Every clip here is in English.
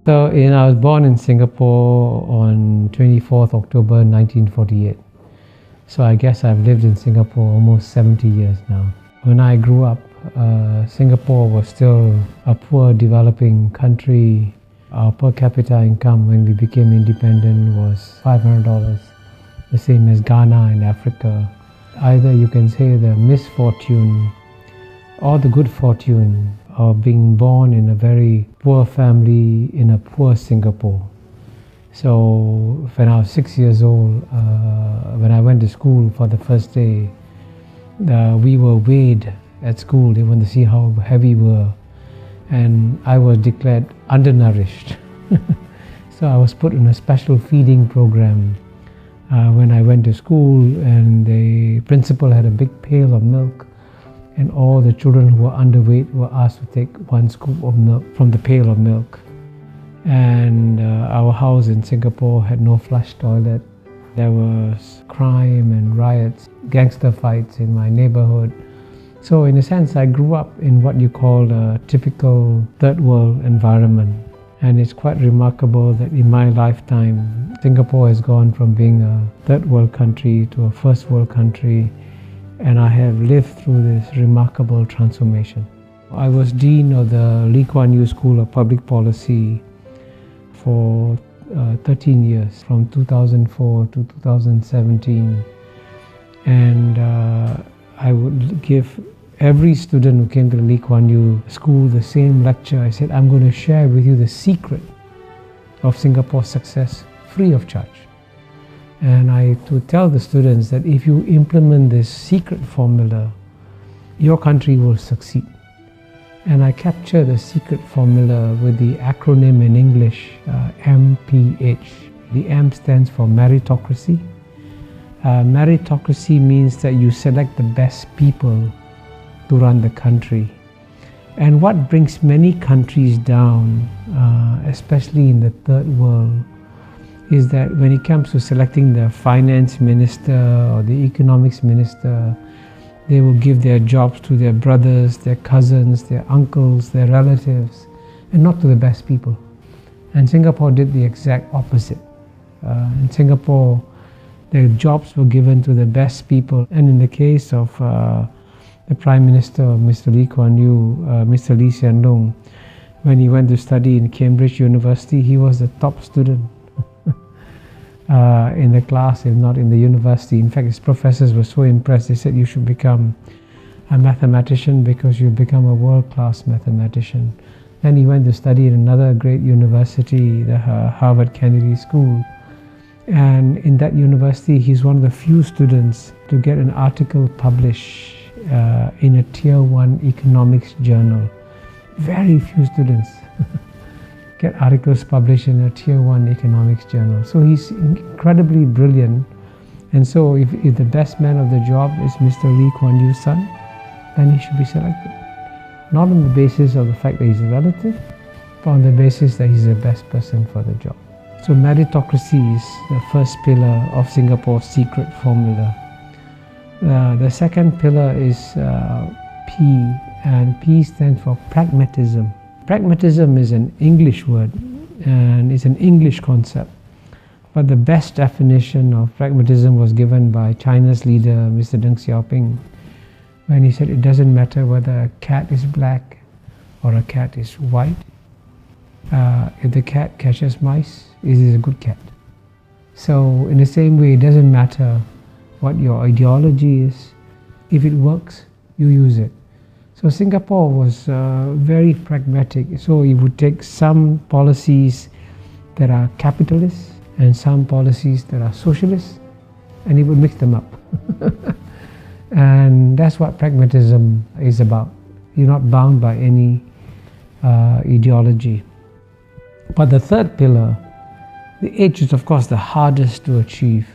I was born in Singapore on 24th October 1948. So I guess I've lived in Singapore almost 70 years now. When I grew up, Singapore was still a poor developing country. Our per capita income when we became independent was $500, the same as Ghana in Africa. Either you can say the misfortune or the good fortune of being born in a very poor family in a poor Singapore. So when I was 6 years old, when I went to school for the first day, we were weighed at school. They wanted to see how heavy we were. And I was declared undernourished. So I was put in a special feeding program when I went to school, and the principal had a big pail of milk, and all the children who were underweight were asked to take one scoop of milk from the pail of milk. And our house in Singapore had no flush toilet. There was crime and riots, gangster fights in my neighborhood. So in a sense, I grew up in what you call a typical third world environment. And it's quite remarkable that in my lifetime, Singapore has gone from being a third world country to a first world country. And I have lived through this remarkable transformation. I was Dean of the Lee Kuan Yew School of Public Policy for 13 years, from 2004 to 2017. And I would give every student who came to the Lee Kuan Yew School the same lecture. I said, I'm going to share with you the secret of Singapore's success free of charge. And I would tell the students that if you implement this secret formula, your country will succeed. And I capture the secret formula with the acronym in English, MPH. The M stands for meritocracy. Meritocracy means that you select the best people to run the country. And what brings many countries down, especially in the third world, is that when it comes to selecting the finance minister or the economics minister, they will give their jobs to their brothers, their cousins, their uncles, their relatives, and not to the best people. And Singapore did the exact opposite. In Singapore, the jobs were given to the best people. And in the case of the Prime Minister, Mr. Lee Kuan Yew, Mr. Lee Hsien Loong, when he went to study in Cambridge University, he was the top student in the class, if not in the university. In fact, his professors were so impressed, they said, you should become a mathematician because you'll become a world-class mathematician. Then he went to study in another great university, the Harvard Kennedy School. And in that university, he's one of the few students to get an article published in a Tier 1 economics journal. Very few students get articles published in a Tier 1 economics journal. So he's incredibly brilliant. And so if the best man of the job is Mr. Lee Kuan Yew's son, then he should be selected. Not on the basis of the fact that he's a relative, but on the basis that he's the best person for the job. So meritocracy is the first pillar of Singapore's secret formula. The second pillar is P, and P stands for pragmatism. Pragmatism is an English word, and it's an English concept. But the best definition of pragmatism was given by China's leader, Mr. Deng Xiaoping, when he said it doesn't matter whether a cat is black or a cat is white. If the cat catches mice, it is a good cat. So in the same way, it doesn't matter what your ideology is. If it works, you use it. So Singapore was very pragmatic. So it would take some policies that are capitalist and some policies that are socialist, and it would mix them up. And that's what pragmatism is about. You're not bound by any ideology. But the third pillar, the H, is of course the hardest to achieve,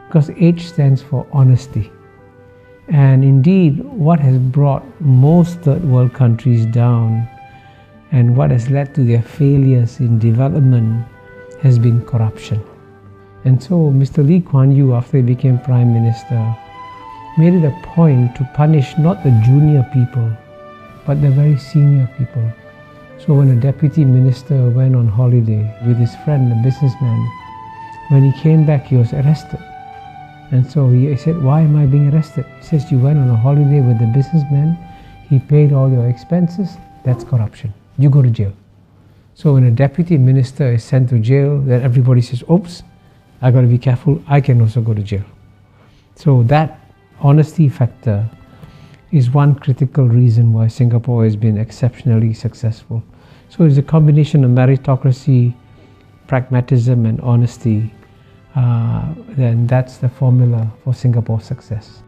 because H stands for honesty. And indeed, what has brought most third world countries down and what has led to their failures in development has been corruption. And so Mr. Lee Kuan Yew, after he became Prime Minister, made it a point to punish not the junior people, but the very senior people. So when a deputy minister went on holiday with his friend, a businessman, when he came back, he was arrested. And so he said, "Why am I being arrested?" He says, "You went on a holiday with the businessman. He paid all your expenses. That's corruption. You go to jail." So when a deputy minister is sent to jail, then everybody says, "Oops, I got to be careful. I can also go to jail." So that honesty factor is one critical reason why Singapore has been exceptionally successful. So it's a combination of meritocracy, pragmatism, and honesty. Then that's the formula for Singapore's success.